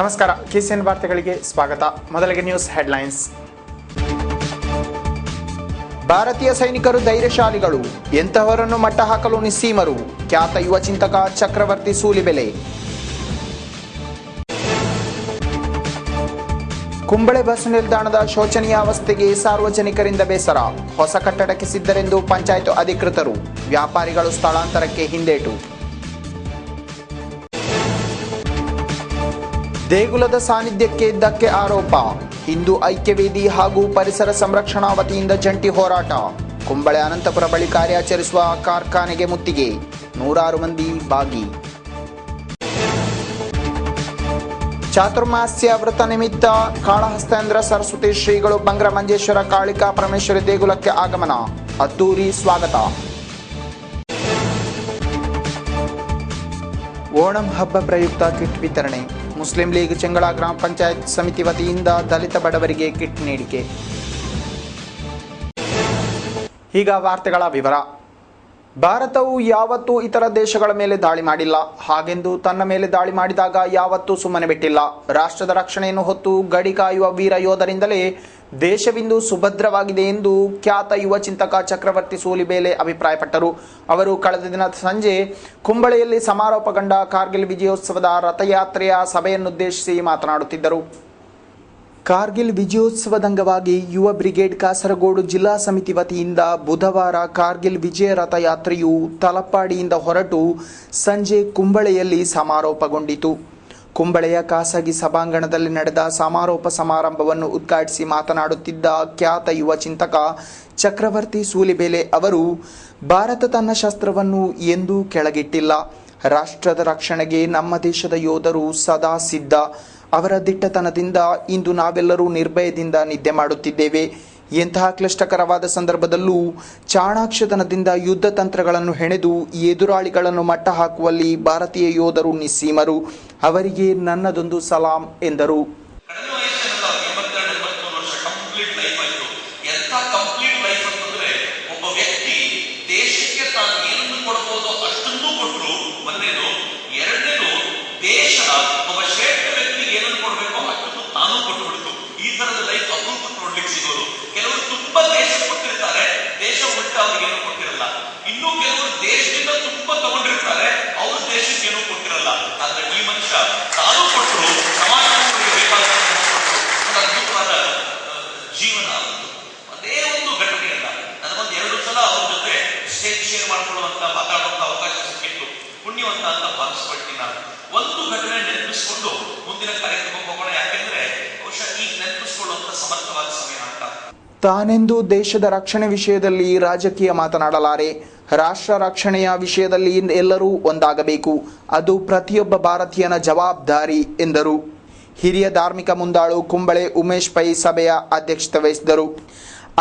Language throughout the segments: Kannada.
ನಮಸ್ಕಾರ, KCN ವಾರ್ತೆಗಳಿಗೆ ಸ್ವಾಗತ. ಮೊದಲಿಗೆ ನ್ಯೂಸ್ ಹೆಡ್ಲೈನ್ಸ್. ಭಾರತೀಯ ಸೈನಿಕರು ಧೈರ್ಯಶಾಲಿಗಳು, ಎಂತಹವರನ್ನು ಮಟ್ಟ ಹಾಕಲು ನಿಸ್ಸೀಮರು. ಖ್ಯಾತ ಯುವ ಚಿಂತಕ ಚಕ್ರವರ್ತಿ ಸೂಲಿಬೆಲೆ. ಕುಂಬಳೆ ಬಸ್ ನಿಲ್ದಾಣದ ಶೋಚನೀಯ ಅವಸ್ಥೆಗೆ ಸಾರ್ವಜನಿಕರಿಂದ ಬೇಸರ. ಹೊಸ ಕಟ್ಟಡಕ್ಕೆ ಸಿದ್ಧರೆಂದು ಪಂಚಾಯತ್ ಅಧಿಕೃತರು. ವ್ಯಾಪಾರಿಗಳು ಸ್ಥಳಾಂತರಕ್ಕೆ ಹಿಂದೇಟು. ದೇಗುಲದ ಸಾನ್ನಿಧ್ಯಕ್ಕೆ ಧಕ್ಕೆ ಆರೋಪ. ಹಿಂದೂ ಐಕ್ಯವೇದಿ ಹಾಗೂ ಪರಿಸರ ಸಂರಕ್ಷಣಾ ವತಿಯಿಂದ ಜಂಟಿ ಹೋರಾಟ. ಕುಂಬಳೆ ಅನಂತಪುರ ಬಳಿ ಕಾರ್ಯಾಚರಿಸುವ ಕಾರ್ಖಾನೆಗೆ ಮುತ್ತಿಗೆ. 100 ಮಂದಿ ಭಾಗಿ. ಚಾತುರ್ಮಾಸ್ಯ ವ್ರತ ನಿಮಿತ್ತ ಕಾಳಹಸ್ತೇಂದ್ರ ಸರಸ್ವತಿ ಶ್ರೀಗಳು ಬಂಗ್ರ ಮಂಜೇಶ್ವರ ಕಾಳಿಕಾ ಪರಮೇಶ್ವರಿ ದೇಗುಲಕ್ಕೆ ಆಗಮನ. ಅದ್ದೂರಿ ಸ್ವಾಗತ. ಓಣಂ ಹಬ್ಬ ಪ್ರಯುಕ್ತ ಕಿಟ್ ವಿತರಣೆ. ಮುಸ್ಲಿಂ ಲೀಗ್ ಚೆಂಗಳ ಗ್ರಾಮ ಪಂಚಾಯತ್ ಸಮಿತಿ ವತಿಯಿಂದ ದಲಿತ ಬಡವರಿಗೆ ಕಿಟ್ ನೀಡಿಕೆ. ಈಗ ವಾರ್ತೆಗಳ ವಿವರ. ಭಾರತವು ಯಾವತ್ತೂ ಇತರ ದೇಶಗಳ ಮೇಲೆ ದಾಳಿ ಮಾಡಿಲ್ಲ. ಹಾಗೆಂದು ತನ್ನ ಮೇಲೆ ದಾಳಿ ಮಾಡಿದಾಗ ಯಾವತ್ತೂ ಸುಮ್ಮನೆ ಬಿಟ್ಟಿಲ್ಲ. ರಾಷ್ಟ್ರದ ರಕ್ಷಣೆಯನ್ನು ಹೊತ್ತು ಗಡಿ ಕಾಯುವ ವೀರ ಯೋಧರಿಂದಲೇ ದೇಶವಿಂದು ಸುಭದ್ರವಾಗಿದೆ ಎಂದು ಖ್ಯಾತ ಯುವ ಚಿಂತಕ ಚಕ್ರವರ್ತಿ ಸೂಲಿಬೆಲೆ ಅಭಿಪ್ರಾಯಪಟ್ಟರು. ಅವರು ಕಳೆದ ದಿನ ಸಂಜೆ ಕುಂಬಳೆಯಲ್ಲಿ ಸಮಾರೋಪಗೊಂಡ ಕಾರ್ಗಿಲ್ ವಿಜಯೋತ್ಸವದ ರಥಯಾತ್ರೆಯ ಸಭೆಯನ್ನುದ್ದೇಶಿಸಿ ಮಾತನಾಡುತ್ತಿದ್ದರು. ಕಾರ್ಗಿಲ್ ವಿಜಯೋತ್ಸವದ ಅಂಗವಾಗಿ ಯುವ ಬ್ರಿಗೇಡ್ ಕಾಸರಗೋಡು ಜಿಲ್ಲಾ ಸಮಿತಿ ವತಿಯಿಂದ ಬುಧವಾರ ಕಾರ್ಗಿಲ್ ವಿಜಯ ರಥಯಾತ್ರೆಯು ತಲಪ್ಪಾಡಿಯಿಂದ ಹೊರಟು ಸಂಜೆ ಕುಂಬಳೆಯಲ್ಲಿ ಸಮಾರೋಪಗೊಂಡಿತು. ಕುಂಬಳೆಯ ಖಾಸಗಿ ಸಭಾಂಗಣದಲ್ಲಿ ನಡೆದ ಸಮಾರೋಪ ಸಮಾರಂಭವನ್ನು ಉದ್ಘಾಟಿಸಿ ಮಾತನಾಡುತ್ತಿದ್ದ ಖ್ಯಾತ ಯುವ ಚಿಂತಕ ಚಕ್ರವರ್ತಿ ಸೂಲಿಬೆಲೆ ಅವರು, ಭಾರತ ತನ್ನ ಶಸ್ತ್ರವನ್ನು ಎಂದೂ ಕೆಳಗಿಟ್ಟಿಲ್ಲ. ರಾಷ್ಟ್ರದ ರಕ್ಷಣೆಗೆ ನಮ್ಮ ದೇಶದ ಯೋಧರು ಸದಾ ಸಿದ್ಧ. ಅವರ ದಿಟ್ಟತನದಿಂದ ಇಂದು ನಾವೆಲ್ಲರೂ ನಿರ್ಭಯದಿಂದ ನಿದ್ದೆ ಮಾಡುತ್ತಿದ್ದೇವೆ. ಎಂತಹ ಕ್ಲಿಷ್ಟಕರವಾದ ಸಂದರ್ಭದಲ್ಲೂ ಚಾಣಾಕ್ಷತನದಿಂದ ಯುದ್ಧ ತಂತ್ರಗಳನ್ನು ಹೆಣೆದು ಎದುರಾಳಿಗಳನ್ನು ಮಟ್ಟ ಹಾಕುವಲ್ಲಿ ಭಾರತೀಯ ಯೋಧರು ನಿಸ್ಸೀಮರು. ಅವರಿಗೆ ನನ್ನದೊಂದು ಸಲಾಂ ಎಂದರು. ಕೆಲವರು ತುಂಬಾ ದೇಶ ಕೊಟ್ಟಿರ್ತಾರೆ, ದೇಶ ಉಲ್ಟಾ ಅವ್ರಿಗೇನು ಕೊಟ್ಟಿರಲ್ಲ. ಇನ್ನು ಕೆಲವರು ದೇಶದಿಂದ ತುಂಬಾ ತಗೊಂಡಿರ್ತಾರೆ, ಅವ್ರ ದೇಶಕ್ಕೆ ಏನೂ ಕೊಟ್ಟಿರಲ್ಲ. ಆದ್ರೆ ಈ ಮನುಷ್ಯ ತಾನು ಕೊಟ್ಟರು, ಸಮಾಜಕ್ಕೆ ಬೇಕಾದ ಅದ್ಭುತವಾದ ಜೀವನ. ಅದೇ ಒಂದು ಘಟನೆಯಲ್ಲ, ನನಗೊಂದು 2 ಸಲ ಅವ್ರ ಜೊತೆ ಸ್ಟೇಜ್ ಶೇರ್ ಮಾಡ್ಕೊಳ್ಳುವಂತ ಮಾತಾಡುವಂತ ಅವಕಾಶ ಸಿಕ್ಕಿತ್ತು. ಪುಣ್ಯವಂತ ಅಂತ ಭಾವಿಸ್ಕೊಳ್ತೀನಿ ನಾನು. ಒಂದು ಘಟನೆ ನೆನಪಿಸ್ಕೊಂಡು ಮುಂದಿನ ಕಾರ್ಯಕ್ರಮಕ್ಕೆ ಹೋಗೋಣ. ಯಾಕೆಂದ್ರೆ ಬಹುಶಃ ಈಗ ನೆನಪಿಸ್ಕೊಳ್ಳುವಂತ ಸಮರ್ಥವಾದ ಸಮಯ ಅಂತ. ತಾನೆಂದು ದೇಶದ ರಕ್ಷಣೆ ವಿಷಯದಲ್ಲಿ ರಾಜಕೀಯ ಮಾತನಾಡಲಾರೆ. ರಾಷ್ಟ್ರ ರಕ್ಷಣೆಯ ವಿಷಯದಲ್ಲಿ ಎಲ್ಲರೂ ಒಂದಾಗಬೇಕು. ಅದು ಪ್ರತಿಯೊಬ್ಬ ಭಾರತೀಯನ ಜವಾಬ್ದಾರಿ ಎಂದರು. ಹಿರಿಯ ಧಾರ್ಮಿಕ ಮುಂದಾಳು ಕುಂಬಳೆ ಉಮೇಶ್ ಪೈ ಸಭೆಯ ಅಧ್ಯಕ್ಷತೆ ವಹಿಸಿದರು.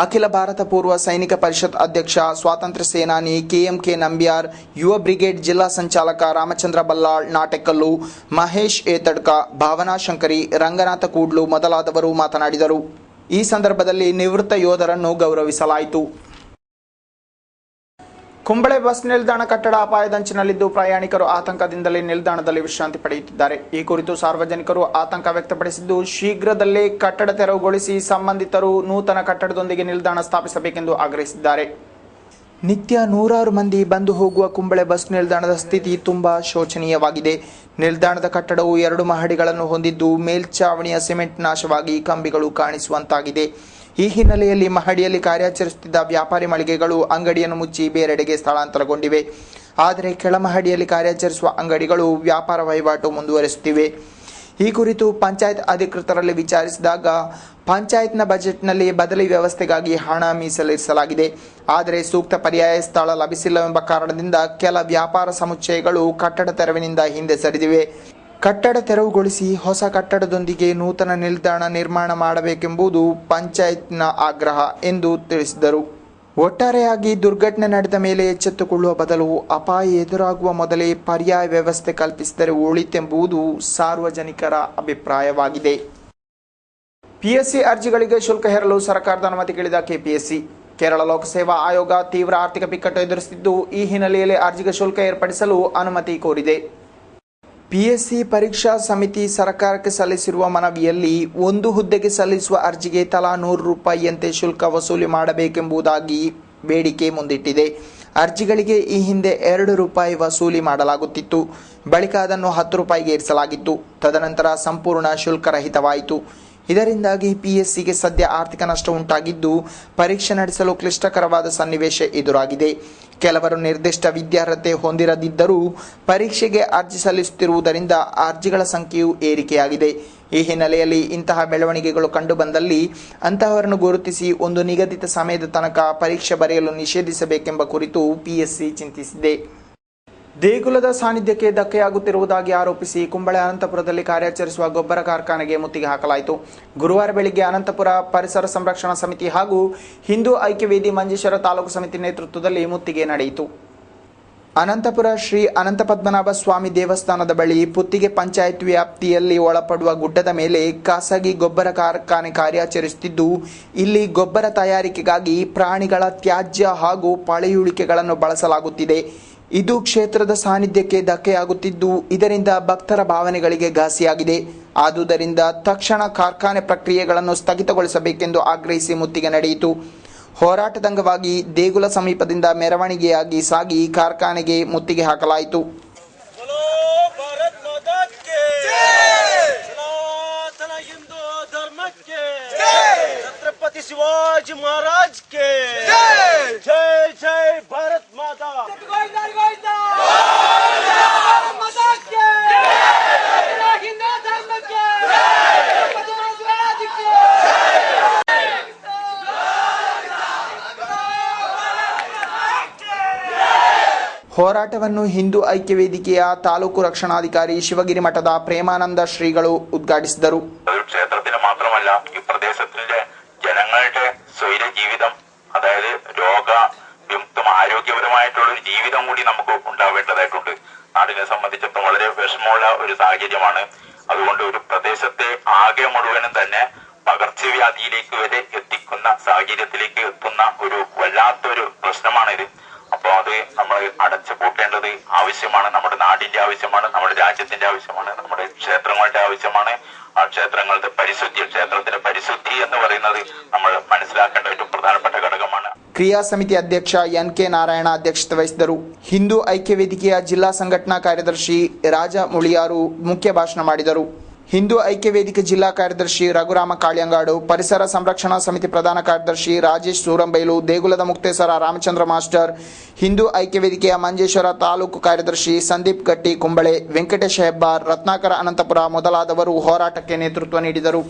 ಅಖಿಲ ಭಾರತ ಪೂರ್ವ ಸೈನಿಕ ಪರಿಷತ್ ಅಧ್ಯಕ್ಷ ಸ್ವಾತಂತ್ರ್ಯ ಸೇನಾನಿ KMK ನಂಬ್ಯಾರ್, ಯುವ ಬ್ರಿಗೇಡ್ ಜಿಲ್ಲಾ ಸಂಚಾಲಕ ರಾಮಚಂದ್ರ ಬಲ್ಲಾಳ್ ನಾಟೆಕಲ್ಲು, ಮಹೇಶ್ ಏತಡ್ಕ, ಭಾವನಾ ಶಂಕರಿ, ರಂಗನಾಥ ಕೂಡ್ಲು ಮೊದಲಾದವರು ಮಾತನಾಡಿದರು. ಈ ಸಂದರ್ಭದಲ್ಲಿ ನಿವೃತ್ತ ಯೋಧರನ್ನು ಗೌರವಿಸಲಾಯಿತು. ಕುಂಬಳೆ ಬಸ್ ನಿಲ್ದಾಣ ಕಟ್ಟಡ ಅಪಾಯದಂಚಿನಲ್ಲಿದ್ದು ಪ್ರಯಾಣಿಕರು ಆತಂಕದಿಂದಲೇ ನಿಲ್ದಾಣದಲ್ಲಿ ವಿಶ್ರಾಂತಿ ಪಡೆಯುತ್ತಿದ್ದಾರೆ. ಈ ಕುರಿತು ಸಾರ್ವಜನಿಕರು ಆತಂಕ ವ್ಯಕ್ತಪಡಿಸಿದ್ದು, ಶೀಘ್ರದಲ್ಲೇ ಕಟ್ಟಡ ತೆರವುಗೊಳಿಸಿ ಸಂಬಂಧಿತರು ನೂತನ ಕಟ್ಟಡದೊಂದಿಗೆ ನಿಲ್ದಾಣ ಸ್ಥಾಪಿಸಬೇಕೆಂದು ಆಗ್ರಹಿಸಿದ್ದಾರೆ. ನಿತ್ಯ 100 ಮಂದಿ ಬಂದು ಹೋಗುವ ಕುಂಬಳೆ ಬಸ್ ನಿಲ್ದಾಣದ ಸ್ಥಿತಿ ತುಂಬಾ ಶೋಚನೀಯವಾಗಿದೆ. ನಿಲ್ದಾಣದ ಕಟ್ಟಡವು 2 ಮಹಡಿಗಳನ್ನು ಹೊಂದಿದ್ದು ಮೇಲ್ಛಾವಣಿಯ ಸಿಮೆಂಟ್ ನಾಶವಾಗಿ ಕಂಬಿಗಳು ಕಾಣಿಸುವಂತಾಗಿದೆ. ಈ ಹಿನ್ನೆಲೆಯಲ್ಲಿ ಮಹಡಿಯಲ್ಲಿ ಕಾರ್ಯಾಚರಿಸುತ್ತಿದ್ದ ವ್ಯಾಪಾರಿ ಮಳಿಗೆಗಳು ಅಂಗಡಿಯನ್ನು ಮುಚ್ಚಿ ಬೇರೆಡೆಗೆ ಸ್ಥಳಾಂತರಗೊಂಡಿವೆ. ಆದರೆ ಕೆಳಮಹಡಿಯಲ್ಲಿ ಕಾರ್ಯಾಚರಿಸುವ ಅಂಗಡಿಗಳು ವ್ಯಾಪಾರ ವಹಿವಾಟು ಮುಂದುವರಿಸುತ್ತಿವೆ. ಈ ಕುರಿತು ಪಂಚಾಯತ್ ಅಧಿಕೃತರಲ್ಲಿ ವಿಚಾರಿಸಿದಾಗ ಪಂಚಾಯತ್ನ ಬಜೆಟ್ನಲ್ಲಿ ಬದಲಿ ವ್ಯವಸ್ಥೆಗಾಗಿ ಹಣ ಮೀಸಲಿರಿಸಲಾಗಿದೆ. ಆದರೆ ಸೂಕ್ತ ಪರ್ಯಾಯ ಸ್ಥಳ ಲಭಿಸಿಲ್ಲವೆಂಬ ಕಾರಣದಿಂದ ಕೆಲ ವ್ಯಾಪಾರ ಸಮುಚ್ಚಯಗಳು ಕಟ್ಟಡ ತೆರವಿನಿಂದ ಹಿಂದೆ ಸರಿದಿವೆ. ಕಟ್ಟಡ ತೆರವುಗೊಳಿಸಿ ಹೊಸ ಕಟ್ಟಡದೊಂದಿಗೆ ನೂತನ ನಿಲ್ದಾಣ ನಿರ್ಮಾಣ ಮಾಡಬೇಕೆಂಬುದು ಪಂಚಾಯತ್ನ ಆಗ್ರಹ ಎಂದು ತಿಳಿಸಿದರು. ಒಟ್ಟಾರೆಯಾಗಿ ದುರ್ಘಟನೆ ನಡೆದ ಮೇಲೆ ಎಚ್ಚೆತ್ತುಕೊಳ್ಳುವ ಬದಲು ಅಪಾಯ ಎದುರಾಗುವ ಮೊದಲೇ ಪರ್ಯಾಯ ವ್ಯವಸ್ಥೆ ಕಲ್ಪಿಸಿದರೆ ಒಳಿತೆಂಬುದು ಸಾರ್ವಜನಿಕರ ಅಭಿಪ್ರಾಯವಾಗಿದೆ. PSC ಅರ್ಜಿಗಳಿಗೆ ಶುಲ್ಕ ಹೇರಲು ಸರ್ಕಾರದ ಅನುಮತಿ ಕೇಳಿದ KPSC. ಕೇರಳ ಲೋಕಸೇವಾ ಆಯೋಗ ತೀವ್ರ ಆರ್ಥಿಕ ಬಿಕ್ಕಟ್ಟು ಎದುರಿಸುತ್ತಿದ್ದು, ಈ ಹಿನ್ನೆಲೆಯಲ್ಲಿ ಅರ್ಜಿಗೆ ಶುಲ್ಕ ಏರ್ಪಡಿಸಲು ಅನುಮತಿ ಕೋರಿದೆ. ಪಿಎಸ್ಸಿ ಪರೀಕ್ಷಾ ಸಮಿತಿ ಸರ್ಕಾರಕ್ಕೆ ಸಲ್ಲಿಸಿರುವ ಮನವಿಯಲ್ಲಿ ಒಂದು ಹುದ್ದೆಗೆ ಸಲ್ಲಿಸುವ ಅರ್ಜಿಗೆ ತಲಾ 100 ರೂಪಾಯಿಯಂತೆ ಶುಲ್ಕ ವಸೂಲಿ ಮಾಡಬೇಕೆಂಬುದಾಗಿ ಬೇಡಿಕೆ ಮುಂದಿಟ್ಟಿದೆ. ಅರ್ಜಿಗಳಿಗೆ ಈ ಹಿಂದೆ 2 ರೂಪಾಯಿ ವಸೂಲಿ ಮಾಡಲಾಗುತ್ತಿತ್ತು. ಬಳಿಕ ಅದನ್ನು 10 ರೂಪಾಯಿಗೆ ಏರಿಸಲಾಗಿತ್ತು. ತದನಂತರ ಸಂಪೂರ್ಣ ಶುಲ್ಕರಹಿತವಾಯಿತು. ಇದರಿಂದಾಗಿ ಪಿಎಸ್ಸಿಗೆ ಸದ್ಯ ಆರ್ಥಿಕ ನಷ್ಟ ಉಂಟಾಗಿದ್ದು ಪರೀಕ್ಷೆ ನಡೆಸಲು ಕ್ಲಿಷ್ಟಕರವಾದ ಸನ್ನಿವೇಶ ಎದುರಾಗಿದೆ. ಕೆಲವರು ನಿರ್ದಿಷ್ಟ ವಿದ್ಯಾರ್ಹತೆ ಹೊಂದಿರದಿದ್ದರೂ ಪರೀಕ್ಷೆಗೆ ಅರ್ಜಿ ಸಲ್ಲಿಸುತ್ತಿರುವುದರಿಂದ ಅರ್ಜಿಗಳ ಸಂಖ್ಯೆಯೂ ಏರಿಕೆಯಾಗಿದೆ. ಈ ಹಿನ್ನೆಲೆಯಲ್ಲಿ ಇಂತಹ ಬೆಳವಣಿಗೆಗಳು ಕಂಡುಬಂದಲ್ಲಿ ಅಂತಹವರನ್ನು ಗುರುತಿಸಿ ಒಂದು ನಿಗದಿತ ಸಮಯದ ತನಕ ಪರೀಕ್ಷೆ ಬರೆಯಲು ನಿಷೇಧಿಸಬೇಕೆಂಬ ಕುರಿತು ಪಿಎಸ್ಸಿ ಚಿಂತಿಸಿದೆ. ದೇಗುಲದ ಸಾನ್ನಿಧ್ಯಕ್ಕೆ ಧಕ್ಕೆಯಾಗುತ್ತಿರುವುದಾಗಿ ಆರೋಪಿಸಿ ಕುಂಬಳೆ ಅನಂತಪುರದಲ್ಲಿ ಕಾರ್ಯಾಚರಿಸುವ ಗೊಬ್ಬರ ಕಾರ್ಖಾನೆಗೆ ಮುತ್ತಿಗೆ ಹಾಕಲಾಯಿತು. ಗುರುವಾರ ಬೆಳಿಗ್ಗೆ ಅನಂತಪುರ ಪರಿಸರ ಸಂರಕ್ಷಣಾ ಸಮಿತಿ ಹಾಗೂ ಹಿಂದೂ ಐಕ್ಯವೇದಿ ಮಂಜೇಶ್ವರ ತಾಲೂಕು ಸಮಿತಿ ನೇತೃತ್ವದಲ್ಲಿ ಮುತ್ತಿಗೆ ನಡೆಯಿತು. ಅನಂತಪುರ ಶ್ರೀ ಅನಂತಪದ್ಮನಾಭ ಸ್ವಾಮಿ ದೇವಸ್ಥಾನದ ಬಳಿ ಪುತ್ತಿಗೆ ಪಂಚಾಯತ್ ವ್ಯಾಪ್ತಿಯಲ್ಲಿ ಒಳಪಡುವ ಗುಡ್ಡದ ಮೇಲೆ ಖಾಸಗಿ ಗೊಬ್ಬರ ಕಾರ್ಖಾನೆ ಕಾರ್ಯಾಚರಿಸುತ್ತಿದ್ದು, ಇಲ್ಲಿ ಗೊಬ್ಬರ ತಯಾರಿಕೆಗಾಗಿ ಪ್ರಾಣಿಗಳ ತ್ಯಾಜ್ಯ ಹಾಗೂ ಪಳೆಯುಳಿಕೆಗಳನ್ನು ಬಳಸಲಾಗುತ್ತಿದೆ. ಇದು ಕ್ಷೇತ್ರದ ಸಾನ್ನಿಧ್ಯಕ್ಕೆ ಧಕ್ಕೆಯಾಗುತ್ತಿದ್ದು ಇದರಿಂದ ಭಕ್ತರ ಭಾವನೆಗಳಿಗೆ ಘಾಸಿಯಾಗಿದೆ. ಆದುದರಿಂದ ತಕ್ಷಣ ಕಾರ್ಖಾನೆ ಪ್ರಕ್ರಿಯೆಗಳನ್ನು ಸ್ಥಗಿತಗೊಳಿಸಬೇಕೆಂದು ಆಗ್ರಹಿಸಿ ಮುತ್ತಿಗೆ ನಡೆಯಿತು. ಹೋರಾಟದ ಅಂಗವಾಗಿ ದೇಗುಲ ಸಮೀಪದಿಂದ ಮೆರವಣಿಗೆಯಾಗಿ ಸಾಗಿ ಕಾರ್ಖಾನೆಗೆ ಮುತ್ತಿಗೆ ಹಾಕಲಾಯಿತು. छत्रपति शिवाजी महाराज के जय जय भारत माता माता के हिंदू धर्म के ಹೋರಾಟವನ್ನು ಹಿಂದೂ ಐಕ್ಯ ವೇದಿಕೆಯ ತಾಲೂಕು ರಕ್ಷಣಾಧಿಕಾರಿ ಶಿವಗಿರಿ ಮಠದ ಪ್ರೇಮಾನಂದ ಶ್ರೀಗಳು ಉದ್ಘಾಟಿಸಿದರು. ക്ഷേത്രത്തിന് മാത്രമല്ല ഈ പ്രദേശത്തിന്റെ ജനങ്ങളുടെ സ്വൈര ജീവിതം, അതായത് രോഗവിമുക്തം ആരോഗ്യപരമായിട്ടുള്ള ഒരു ജീവിതം കൂടി നമുക്ക് ഉണ്ടാവേണ്ടതായിട്ടുണ്ട്. നാടിനെ സംബന്ധിച്ചിടത്തോളം വളരെ വിഷമമുള്ള ഒരു സാഹചര്യമാണ്. അതുകൊണ്ട് ഒരു പ്രദേശത്തെ ആകെ മുഴുവനും തന്നെ പകർച്ചവ്യാധിയിലേക്ക് വരെ എത്തിക്കുന്ന സാഹചര്യത്തിലേക്ക് എത്തുന്ന ഒരു വല്ലാത്തൊരു പ്രശ്നമാണിത്. അപ്പോൾ അത് നമ്മൾ അടച്ചു പൂട്ടേണ്ടത് ആവശ്യമാണ്. നമ്മുടെ നാടിന്റെ ആവശ്യമാണ്, നമ്മുടെ രാജ്യത്തിന്റെ ആവശ്യമാണ്, നമ്മുടെ ക്ഷേത്രങ്ങളുടെ ആവശ്യമാണ്. ആ ക്ഷേത്രങ്ങളുടെ പരിശുദ്ധി, ക്ഷേത്രത്തിന്റെ പരിശുദ്ധി എന്ന് പറയുന്നത് നമ്മൾ മനസ്സിലാക്കേണ്ട ഏറ്റവും പ്രധാനപ്പെട്ട ഘടകമാണ്. ಕ್ರಿಯಾ ಸಮಿತಿ ಅಧ್ಯಕ್ಷ ಎನ್.ಕೆ. ನಾರಾಯಣ ಅಧ್ಯಕ್ಷತೆ ವಹಿಸಿದರು. ಹಿಂದೂ ಐಕ್ಯ ವೇದಿಕೆಯ ಜಿಲ್ಲಾ ಸಂಘಟನಾ ಕಾರ್ಯದರ್ಶಿ ರಾಜ ಮುಳಿಯಾರು ಮುಖ್ಯ ಭಾಷಣ ಮಾಡಿದರು. ಹಿಂದೂ ಐಕ್ಯ ವೇದಿಕೆ ಜಿಲ್ಲಾ ಕಾರ್ಯದರ್ಶಿ ರಘುರಾಮ ಕಾಳ್ಯಂಗಾಡು, ಪರಿಸರ ಸಂರಕ್ಷಣಾ ಸಮಿತಿ ಪ್ರಧಾನ ಕಾರ್ಯದರ್ಶಿ ರಾಜೇಶ್ ಸೂರಂಬೈಲು, ದೇಗುಲದ ಮುಕ್ತೇಸರ ರಾಮಚಂದ್ರ ಮಾಸ್ಟರ್, ಹಿಂದೂ ಐಕ್ಯ ವೇದಿಕೆಯ ಮಂಜೇಶ್ವರ ತಾಲೂಕು ಕಾರ್ಯದರ್ಶಿ ಸಂದೀಪ್ ಗಟ್ಟಿ ಕುಂಬಳೆ, ವೆಂಕಟೇಶ ಹೆಬ್ಬಾರ್, ರತ್ನಾಕರ ಅನಂತಪುರ ಮೊದಲಾದವರು ಹೋರಾಟಕ್ಕೆ ನೇತೃತ್ವ ನೀಡಿದರು.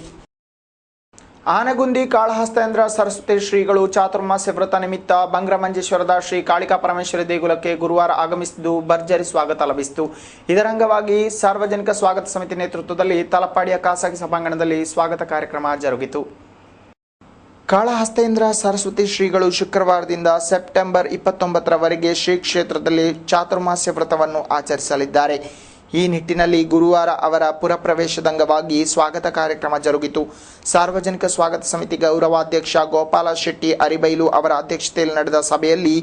ಆನಗುಂದಿ ಕಾಳಹಸ್ತೇಂದ್ರ ಸರಸ್ವತಿ ಶ್ರೀಗಳು ಚಾತುರ್ಮಾಸ್ಯ ವ್ರತ ನಿಮಿತ್ತ ಬಂಗ್ರಮಂಜೇಶ್ವರದ ಶ್ರೀ ಕಾಳಿಕಾ ಪರಮೇಶ್ವರಿ ದೇಗುಲಕ್ಕೆ ಗುರುವಾರ ಆಗಮಿಸಿದ್ದು ಭರ್ಜರಿ ಸ್ವಾಗತ ಲಭಿಸಿತು. ಇದರ ಅಂಗವಾಗಿ ಸಾರ್ವಜನಿಕ ಸ್ವಾಗತ ಸಮಿತಿ ನೇತೃತ್ವದಲ್ಲಿ ತಲಪಾಡಿಯ ಖಾಸಗಿ ಸಭಾಂಗಣದಲ್ಲಿ ಸ್ವಾಗತ ಕಾರ್ಯಕ್ರಮ ಜರುಗಿತು. ಕಾಳಹಸ್ತೇಂದ್ರ ಸರಸ್ವತಿ ಶ್ರೀಗಳು ಶುಕ್ರವಾರದಿಂದ ಸೆಪ್ಟೆಂಬರ್ 29ರವರೆಗೆ ಶ್ರೀ ಕ್ಷೇತ್ರದಲ್ಲಿ ಚಾತುರ್ಮಾಸ್ಯ ವ್ರತವನ್ನು ಆಚರಿಸಲಿದ್ದಾರೆ. ಈ ನಿಟ್ಟಿನಲ್ಲಿ ಗುರುವಾರ ಅವರ ಪುರಪ್ರವೇಶದ ಅಂಗವಾಗಿ ಸ್ವಾಗತ ಕಾರ್ಯಕ್ರಮ ಜರುಗಿತು. ಸಾರ್ವಜನಿಕ ಸ್ವಾಗತ ಸಮಿತಿ ಗೌರವಾಧ್ಯಕ್ಷ ಗೋಪಾಲ ಶೆಟ್ಟಿ ಅರಿಬೈಲು ಅವರ ಅಧ್ಯಕ್ಷತೆಯಲ್ಲಿ ನಡೆದ ಸಭೆಯಲ್ಲಿ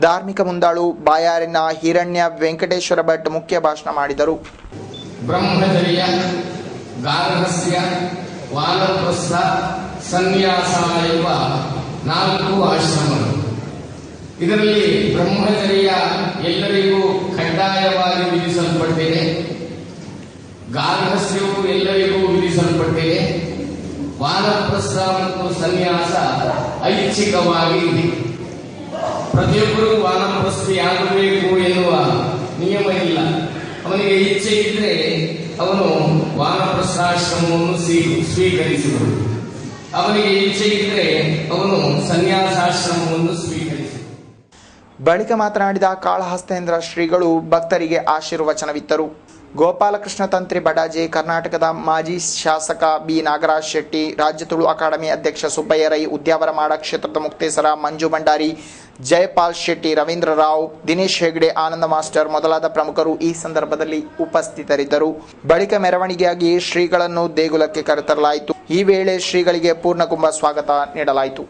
ಧಾರ್ಮಿಕ ಮುಂದಾಳು ಬಾಯಾರಿನ ಹಿರಣ್ಯ ವೆಂಕಟೇಶ್ವರ ಭಟ್ ಮುಖ್ಯ ಭಾಷಣ ಮಾಡಿದರು. ಬ್ರಹ್ಮಚರ್ಯ, ಗಾರ್ಹಸ್ಥ್ಯ, ವಾನಪ್ರಸ್ಥ, ಸನ್ಯಾಸ ಎಂಬ 4 ಆಶ್ರಮಗಳು. ಇದರಲ್ಲಿ ಬ್ರಹ್ಮಚರ್ಯ ಎಲ್ಲರಿಗೂ ಕಡ್ಡಾಯವಾಗಿ ವಿಧಿಸಲ್ಪಟ್ಟಿದೆ. ಗಾರ್ಹಸ್ಥ್ಯವು ಎಲ್ಲರಿಗೂ ವಿಧಿಸಲ್ಪಟ್ಟಿದೆ. ವಾನಪ್ರಸ್ಥ ಮತ್ತು ಸನ್ಯಾಸ ಐಚ್ಛಿಕವಾಗಿ ಇದೆ. ಪ್ರತಿಯೊಬ್ಬರೂ ವಾನಪ್ರಸ್ಥಿಯಾಗಬೇಕು ಎನ್ನುವ ನಿಯಮ ಇಲ್ಲ. ಅವನಿಗೆ ಇಚ್ಛೆ ಇದ್ರೆ ಅವನು ವಾನಪ್ರಸ್ಥಾಶ್ರಮವನ್ನು ಸ್ವೀಕರಿಸಬಹುದು. ಅವನಿಗೆ ಇಚ್ಛೆ ಇದ್ರೆ ಅವನು ಸನ್ಯಾಸಾಶ್ರಮವನ್ನು ಸ್ವೀಕರಿಸಬಹುದು. ಬಳಿಕ ಮಾತನಾಡಿದ ಕಾಳಹಸ್ತೇಂದ್ರ ಶ್ರೀಗಳು ಭಕ್ತರಿಗೆ ಆಶೀರ್ವಚನವಿತ್ತರು. ಗೋಪಾಲಕೃಷ್ಣ ತಂತ್ರಿ ಬಡಾಜೆ, ಕರ್ನಾಟಕದ ಮಾಜಿ ಶಾಸಕ ಬಿ ನಾಗರಾಜ್ ಶೆಟ್ಟಿ, ರಾಜ್ಯ ತುಳು ಅಕಾಡೆಮಿ ಅಧ್ಯಕ್ಷ ಸುಬ್ಬಯ್ಯ ರೈ, ಉದ್ಯಾವರಮಾಡ ಕ್ಷೇತ್ರದ ಮುಕ್ತೇಸರ ಮಂಜು ಭಂಡಾರಿ, ಜಯಪಾಲ್ ಶೆಟ್ಟಿ, ರವೀಂದ್ರ ರಾವ್, ದಿನೇಶ್ ಹೆಗ್ಡೆ, ಆನಂದ ಮಾಸ್ಟರ್ ಮೊದಲಾದ ಪ್ರಮುಖರು ಈ ಸಂದರ್ಭದಲ್ಲಿ ಉಪಸ್ಥಿತರಿದ್ದರು. ಬಳಿಕ ಮೆರವಣಿಗೆಯಾಗಿ ಶ್ರೀಗಳನ್ನು ದೇಗುಲಕ್ಕೆ ಕರೆತರಲಾಯಿತು. ಈ ವೇಳೆ ಶ್ರೀಗಳಿಗೆ ಪೂರ್ಣಕುಂಭ ಸ್ವಾಗತ ನೀಡಲಾಯಿತು.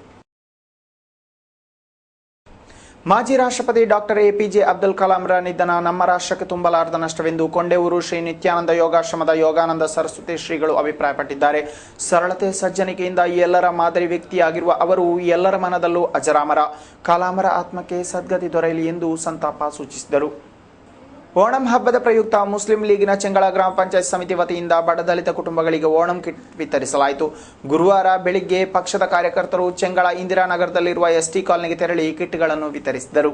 ಮಾಜಿ ರಾಷ್ಟ್ರಪತಿ ಡಾಕ್ಟರ್ ಎಪಿಜೆ ಅಬ್ದುಲ್ ಕಲಾಂರ ನಿಧನ ನಮ್ಮ ರಾಷ್ಟ್ರಕ್ಕೆ ತುಂಬಲಾರದ ನಷ್ಟವೆಂದು ಕೊಂಡೆಯೂರು ಶ್ರೀ ನಿತ್ಯಾನಂದ ಯೋಗಾಶ್ರಮದ ಯೋಗಾನಂದ ಸರಸ್ವತಿ ಶ್ರೀಗಳು ಅಭಿಪ್ರಾಯಪಟ್ಟಿದ್ದಾರೆ. ಸರಳತೆ ಸಜ್ಜನಿಕೆಯಿಂದ ಎಲ್ಲರ ಮಾದರಿ ವ್ಯಕ್ತಿಯಾಗಿರುವ ಅವರು ಎಲ್ಲರ ಮನದಲ್ಲೂ ಅಜರಾಮರ. ಕಲಾಂರ ಆತ್ಮಕ್ಕೆ ಸದ್ಗತಿ ದೊರೆಯಲಿ ಎಂದು ಸಂತಾಪ ಸೂಚಿಸಿದರು. ಓಣಂ ಹಬ್ಬದ ಪ್ರಯುಕ್ತ ಮುಸ್ಲಿಂ ಲೀಗಿನ ಚೆಂಗಳ ಗ್ರಾಮ ಪಂಚಾಯತ್ ಸಮಿತಿ ವತಿಯಿಂದ ಬಡ ದಲಿತ ಕುಟುಂಬಗಳಿಗೆ ಓಣಂ ಕಿಟ್ ವಿತರಿಸಲಾಯಿತು. ಗುರುವಾರ ಬೆಳಿಗ್ಗೆ ಪಕ್ಷದ ಕಾರ್ಯಕರ್ತರು ಚೆಂಗಳ ಇಂದಿರಾನಗರದಲ್ಲಿರುವ ಎಸ್ಟಿ ಕಾಲನಿಗೆ ತೆರಳಿ ಕಿಟ್ಗಳನ್ನು ವಿತರಿಸಿದರು.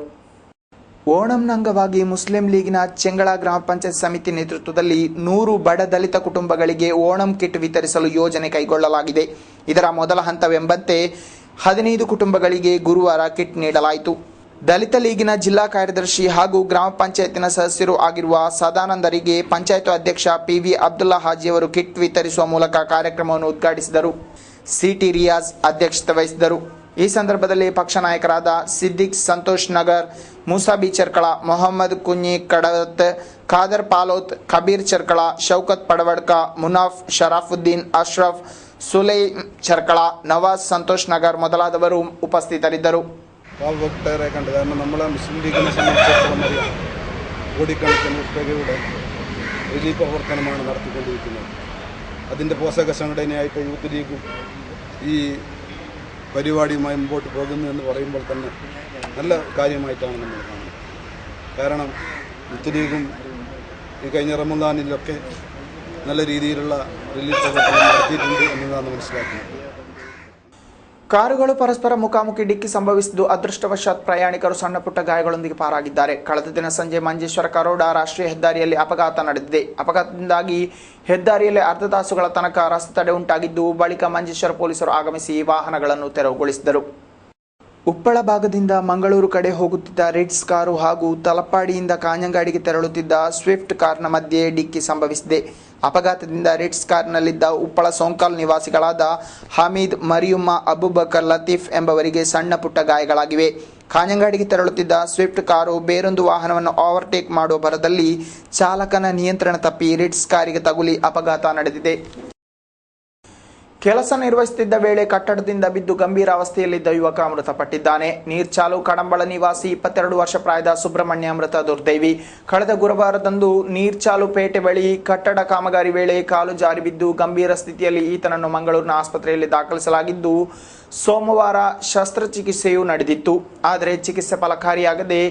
ಓಣಂನ ಅಂಗವಾಗಿ ಮುಸ್ಲಿಂ ಲೀಗಿನ ಚೆಂಗಳ ಗ್ರಾಮ ಪಂಚಾಯತ್ ಸಮಿತಿ ನೇತೃತ್ವದಲ್ಲಿ 100 ಬಡ ದಲಿತ ಕುಟುಂಬಗಳಿಗೆ ಓಣಂ ಕಿಟ್ ವಿತರಿಸಲು ಯೋಜನೆ ಕೈಗೊಳ್ಳಲಾಗಿದೆ. ಇದರ ಮೊದಲ ಹಂತವೆಂಬಂತೆ 15 ಕುಟುಂಬಗಳಿಗೆ ಗುರುವಾರ ಕಿಟ್ ನೀಡಲಾಯಿತು. ದಲಿತ ಲೀಗಿನ ಜಿಲ್ಲಾ ಕಾರ್ಯದರ್ಶಿ ಹಾಗೂ ಗ್ರಾಮ ಪಂಚಾಯತಿನ ಸದಸ್ಯರು ಆಗಿರುವ ಸದಾನಂದರಿಗೆ ಪಂಚಾಯತ್ ಅಧ್ಯಕ್ಷ ಪಿವಿ ಅಬ್ದುಲ್ಲಾ ಹಾಜಿಯವರು ಕಿಟ್ ವಿತರಿಸುವ ಮೂಲಕ ಕಾರ್ಯಕ್ರಮವನ್ನು ಉದ್ಘಾಟಿಸಿದರು. ಸಿಟಿ ರಿಯಾಜ್ ಅಧ್ಯಕ್ಷತೆ ವಹಿಸಿದರು. ಈ ಸಂದರ್ಭದಲ್ಲಿ ಪಕ್ಷ ನಾಯಕರಾದ ಸಿದ್ದಿಕ್ ಸಂತೋಷ್ ನಗರ್, ಮೂಸಾಬಿ ಚರ್ಕಳ, ಮೊಹಮ್ಮದ್ ಕುഞ്ഞಿ ಕಡತ್, ಖಾದರ್ ಪಾಲೋತ್, ಕಬೀರ್ ಚರ್ಕಳ, ಶೌಕತ್ ಪಡವಡ್ಕ, ಮುನಾಫ್, ಶರಾಫುದ್ದೀನ್, ಅಶ್ರಫ್, ಸುಲೈ ಚರ್ಕಳ, ನವಾಜ್ ಸಂತೋಷ್ ನಗರ್ ಮೊದಲಾದವರು ಉಪಸ್ಥಿತರಿದ್ದರು. പാവപ്പെട്ടവരെ കണ്ടത്. കാരണം നമ്മളെ മുസ്ലിം ലീഗിനെ സംബന്ധിച്ചിടത്തോളം അറിയാം, കോടിക്കണക്കിന് രൂപയുടെ റിലീഫ് പ്രവർത്തനമാണ് നടത്തിക്കൊണ്ടിരിക്കുന്നത്. അതിൻ്റെ പോഷക സംഘടനയായിട്ട് യൂത്ത് ലീഗും ഈ പരിപാടിയുമായി മുമ്പോട്ട് പോകുന്നു എന്ന് പറയുമ്പോൾ തന്നെ നല്ല കാര്യമായിട്ടാണ് നമ്മൾ കാണുന്നത്. കാരണം യൂത്ത് ലീഗും ഈ കഴിഞ്ഞ റമദാനിലൊക്കെ നല്ല രീതിയിലുള്ള റിലീഫ് പ്രവർത്തനം നടത്തിയിട്ടുണ്ട് എന്നതാണ് മനസ്സിലാക്കുന്നത്. ಕಾರುಗಳು ಪರಸ್ಪರ ಮುಖಾಮುಖಿ ಡಿಕ್ಕಿ ಸಂಭವಿಸಿದ್ದು ಅದೃಷ್ಟವಶಾತ್ ಪ್ರಯಾಣಿಕರು ಸಣ್ಣ ಪುಟ್ಟ ಗಾಯಗಳೊಂದಿಗೆ ಪಾರಾಗಿದ್ದಾರೆ. ಕಳೆದ ದಿನ ಸಂಜೆ ಮಂಜೇಶ್ವರ ಕರೋಡ ರಾಷ್ಟ್ರೀಯ ಹೆದ್ದಾರಿಯಲ್ಲಿ ಅಪಘಾತ ನಡೆದಿದೆ. ಅಪಘಾತದಿಂದಾಗಿ ಹೆದ್ದಾರಿಯಲ್ಲಿ ಅರ್ಧ ತಾಸುಗಳ ತನಕ ರಸ್ತೆ ತಡೆ ಉಂಟಾಗಿದ್ದು, ಬಳಿಕ ಮಂಜೇಶ್ವರ ಪೊಲೀಸರು ಆಗಮಿಸಿ ವಾಹನಗಳನ್ನು ತೆರವುಗೊಳಿಸಿದರು. ಉಪ್ಪಳ ಭಾಗದಿಂದ ಮಂಗಳೂರು ಕಡೆ ಹೋಗುತ್ತಿದ್ದ ರಿಟ್ಸ್ ಕಾರು ಹಾಗೂ ತಲಪಾಡಿಯಿಂದ ಕಾಂಜಂಗಾಡಿಗೆ ತೆರಳುತ್ತಿದ್ದ ಸ್ವಿಫ್ಟ್ ಕಾರ್ನ ಮಧ್ಯೆ ಡಿಕ್ಕಿ ಸಂಭವಿಸಿದೆ. ಅಪಘಾತದಿಂದ ರಿಟ್ಸ್ ಕಾರ್ನಲ್ಲಿದ್ದ ಉಪ್ಪಳ ಸೋಂಕಾಲ್ ನಿವಾಸಿಗಳಾದ ಹಮೀದ್, ಮರಿಯುಮ್ಮ, ಅಬುಬಕರ್, ಲತೀಫ್ ಎಂಬವರಿಗೆ ಸಣ್ಣ ಪುಟ್ಟ ಗಾಯಗಳಾಗಿವೆ. ಕಾಂಜಂಗಾಡಿಗೆ ತೆರಳುತ್ತಿದ್ದ ಸ್ವಿಫ್ಟ್ ಕಾರು ಬೇರೊಂದು ವಾಹನವನ್ನು ಓವರ್ಟೇಕ್ ಮಾಡುವ ಭರದಲ್ಲಿ ಚಾಲಕನ ನಿಯಂತ್ರಣ ತಪ್ಪಿ ರಿಟ್ಸ್ ಕಾರಿಗೆ ತಗುಲಿ ಅಪಘಾತ ನಡೆದಿದೆ. ಕೆಲಸ ನಿರ್ವಹಿಸುತ್ತಿದ್ದ ವೇಳೆ ಕಟ್ಟಡದಿಂದ ಬಿದ್ದು ಗಂಭೀರ ಅವಸ್ಥೆಯಲ್ಲಿದ್ದ ಯುವಕ ಮೃತಪಟ್ಟಿದ್ದಾನೆ. ನೀರ್ಚಾಲು ಕಡಂಬಳ ನಿವಾಸಿ 22 ವರ್ಷ ಪ್ರಾಯದ ಸುಬ್ರಹ್ಮಣ್ಯ ಮೃತ ದುರ್ದೈವಿ. ಕಳೆದ ಗುರುವಾರದಂದು ನೀರ್ಚಾಲು ಪೇಟೆ ಬಳಿ ಕಟ್ಟಡ ಕಾಮಗಾರಿ ವೇಳೆ ಕಾಲು ಜಾರಿ ಬಿದ್ದು ಗಂಭೀರ ಸ್ಥಿತಿಯಲ್ಲಿ ಈತನನ್ನು ಮಂಗಳೂರಿನ ಆಸ್ಪತ್ರೆಯಲ್ಲಿ ದಾಖಲಿಸಲಾಗಿದ್ದು, ಸೋಮವಾರ ಶಸ್ತ್ರಚಿಕಿತ್ಸೆಯೂ ನಡೆದಿತ್ತು. ಆದರೆ ಚಿಕಿತ್ಸೆ ಫಲಕಾರಿಯಾಗದೆ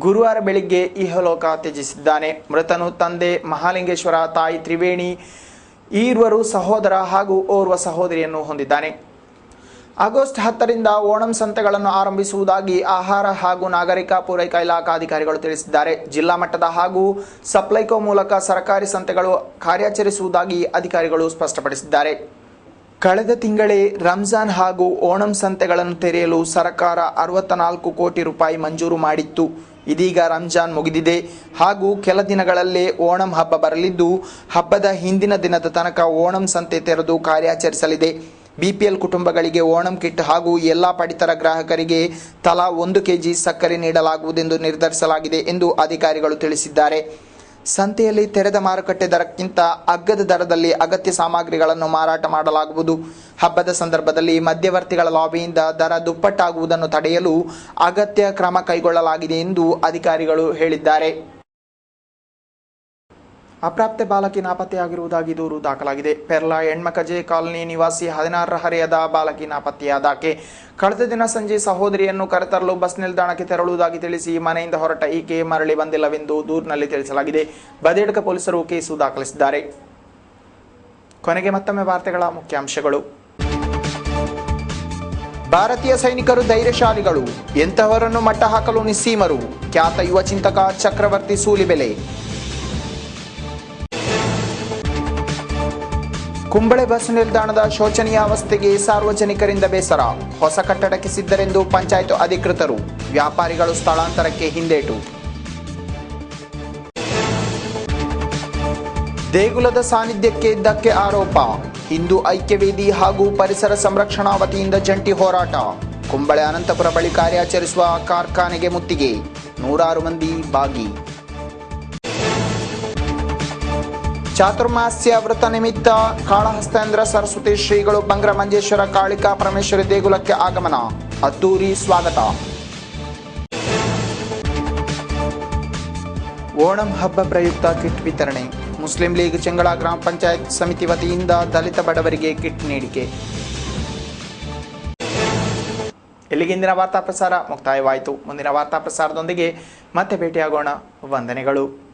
ಗುರುವಾರ ಬೆಳಿಗ್ಗೆ ಇಹಲೋಕ ತ್ಯಜಿಸಿದ್ದಾನೆ. ಮೃತನು ತಂದೆ ಮಹಾಲಿಂಗೇಶ್ವರ, ತಾಯಿ ತ್ರಿವೇಣಿ, ಈರ್ವರು ಸಹೋದರ ಹಾಗೂ ಓರ್ವ ಸಹೋದರಿಯನ್ನು ಹೊಂದಿದ್ದಾನೆ. ಆಗಸ್ಟ್ 10ರಿಂದ ಓಣಂ ಸಂತೆಗಳನ್ನು ಆರಂಭಿಸುವುದಾಗಿ ಆಹಾರ ಹಾಗೂ ನಾಗರಿಕ ಪೂರೈಕಾ ಇಲಾಖಾ ಅಧಿಕಾರಿಗಳು ತಿಳಿಸಿದ್ದಾರೆ. ಜಿಲ್ಲಾ ಮಟ್ಟದ ಹಾಗೂ ಸಪ್ಲೈಕೋ ಮೂಲಕ ಸರ್ಕಾರಿ ಸಂತೆಗಳು ಕಾರ್ಯಾಚರಿಸುವುದಾಗಿ ಅಧಿಕಾರಿಗಳು ಸ್ಪಷ್ಟಪಡಿಸಿದ್ದಾರೆ. ಕಳೆದ ತಿಂಗಳೇ ರಂಜಾನ್ ಹಾಗೂ ಓಣಂ ಸಂತೆಗಳನ್ನು ತೆರೆಯಲು ಸರ್ಕಾರ 64 ಕೋಟಿ ರೂಪಾಯಿ ಮಂಜೂರು ಮಾಡಿತ್ತು. ಇದೀಗ ರಂಜಾನ್ ಮುಗಿದಿದೆ ಹಾಗೂ ಕೆಲ ದಿನಗಳಲ್ಲೇ ಓಣಂ ಹಬ್ಬ ಬರಲಿದ್ದು, ಹಬ್ಬದ ಹಿಂದಿನ ದಿನದ ತನಕ ಓಣಂ ಸಂತೆ ತೆರೆದು ಕಾರ್ಯಾಚರಿಸಲಿದೆ. ಬಿಪಿಎಲ್ ಕುಟುಂಬಗಳಿಗೆ ಓಣಂ ಕಿಟ್ ಹಾಗೂ ಎಲ್ಲಾ ಪಡಿತರ ಗ್ರಾಹಕರಿಗೆ ತಲಾ 1 ಕೆಜಿ ಸಕ್ಕರೆ ನೀಡಲಾಗುವುದೆಂದು ನಿರ್ಧರಿಸಲಾಗಿದೆ ಎಂದು ಅಧಿಕಾರಿಗಳು ತಿಳಿಸಿದ್ದಾರೆ. ಸಂತೆಯಲ್ಲಿ ತೆರೆದ ಮಾರುಕಟ್ಟೆ ದರಕ್ಕಿಂತ ಅಗ್ಗದ ದರದಲ್ಲಿ ಅಗತ್ಯ ಸಾಮಗ್ರಿಗಳನ್ನು ಮಾರಾಟ ಮಾಡಲಾಗುವುದು. ಹಬ್ಬದ ಸಂದರ್ಭದಲ್ಲಿ ಮಧ್ಯವರ್ತಿಗಳ ಲಾಬಿಯಿಂದ ದರ ದುಪ್ಪಟ್ಟಾಗುವುದನ್ನು ತಡೆಯಲು ಅಗತ್ಯ ಕ್ರಮ ಕೈಗೊಳ್ಳಲಾಗಿದೆ ಎಂದು ಅಧಿಕಾರಿಗಳು ಹೇಳಿದ್ದಾರೆ. ಅಪ್ರಾಪ್ತೆ ಬಾಲಕಿ ನಾಪತ್ತೆಯಾಗಿರುವುದಾಗಿ ದೂರು ದಾಖಲಾಗಿದೆ. ಪೆರ್ಲಾ ಹೆಣ್ಮಕಜೆ ಕಾಲನಿ ನಿವಾಸಿ 16ರ ಹರೆಯದ ಬಾಲಕಿ ನಾಪತ್ತೆಯಾದಾಕೆ ಕಳೆದ ದಿನ ಸಂಜೆ ಸಹೋದರಿಯನ್ನು ಕರೆತರಲು ಬಸ್ ನಿಲ್ದಾಣಕ್ಕೆ ತೆರಳುವುದಾಗಿ ತಿಳಿಸಿ ಮನೆಯಿಂದ ಹೊರಟ ಈಕೆ ಮರಳಿ ಬಂದಿಲ್ಲವೆಂದು ದೂರಿನಲ್ಲಿ ತಿಳಿಸಲಾಗಿದೆ. ಬದಿಯಡ್ಕ ಪೊಲೀಸರು ಕೇಸು ದಾಖಲಿಸಿದ್ದಾರೆ. ಕೊನೆಗೆ ಮತ್ತೊಮ್ಮೆ ವಾರ್ತೆಗಳ ಮುಖ್ಯಾಂಶಗಳು. ಭಾರತೀಯ ಸೈನಿಕರು ಧೈರ್ಯಶಾಲಿಗಳು, ಎಂತಹವರನ್ನು ಮಟ್ಟ ಹಾಕಲು ನಿಸ್ಸೀಮರು, ಖ್ಯಾತ ಯುವ ಚಿಂತಕ ಚಕ್ರವರ್ತಿ ಸೂಲಿಬೆಲೆ. ಕುಂಬಳೆ ಬಸ್ ನಿಲ್ದಾಣದ ಶೋಚನೀಯ ಅವಸ್ಥೆಗೆ ಸಾರ್ವಜನಿಕರಿಂದ ಬೇಸರ, ಹೊಸ ಕಟ್ಟಡಕ್ಕೆ ಸಿದ್ಧರೆಂದು ಪಂಚಾಯತ್ ಅಧಿಕೃತರು, ವ್ಯಾಪಾರಿಗಳು ಸ್ಥಳಾಂತರಕ್ಕೆ ಹಿಂದೇಟು. ದೇಗುಲದ ಸಾನ್ನಿಧ್ಯಕ್ಕೆ ಧಕ್ಕೆ ಆರೋಪ, ಹಿಂದೂ ಐಕ್ಯವೇದಿ ಹಾಗೂ ಪರಿಸರ ಸಂರಕ್ಷಣಾ ವತಿಯಿಂದ ಜಂಟಿ ಹೋರಾಟ, ಕುಂಬಳೆ ಅನಂತಪುರ ಬಳಿ ಕಾರ್ಯಾಚರಿಸುವ ಕಾರ್ಖಾನೆಗೆ ಮುತ್ತಿಗೆ, 100 ಮಂದಿ ಭಾಗಿ. ಚಾತುರ್ಮಾಸ್ಯ ವ್ರತ ನಿಮಿತ್ತ ಕಾಳಹಸ್ತೇಂದ್ರ ಸರಸ್ವತಿ ಶ್ರೀಗಳು ಬಂಗ್ರ ಮಂಜೇಶ್ವರ ಕಾಳಿಕಾ ಪರಮೇಶ್ವರಿ ದೇಗುಲಕ್ಕೆ ಆಗಮನ, ಅದ್ದೂರಿ ಸ್ವಾಗತ. ಓಣಂ ಹಬ್ಬ ಪ್ರಯುಕ್ತ ಕಿಟ್ ವಿತರಣೆ. ಮುಸ್ಲಿಂ ಲೀಗ್ ಚೆಂಗಳ ಗ್ರಾಮ ಪಂಚಾಯತ್ ಸಮಿತಿ ವತಿಯಿಂದ ದಲಿತ ಬಡವರಿಗೆ ಕಿಟ್ ನೀಡಿಕೆ. ಇಲ್ಲಿಗೆ ಇಂದಿನ ವಾರ್ತಾ ಪ್ರಸಾರ ಮುಕ್ತಾಯವಾಯಿತು. ಮುಂದಿನ ವಾರ್ತಾ ಪ್ರಸಾರದೊಂದಿಗೆ ಮತ್ತೆ ಭೇಟಿಯಾಗೋಣ. ವಂದನೆಗಳು.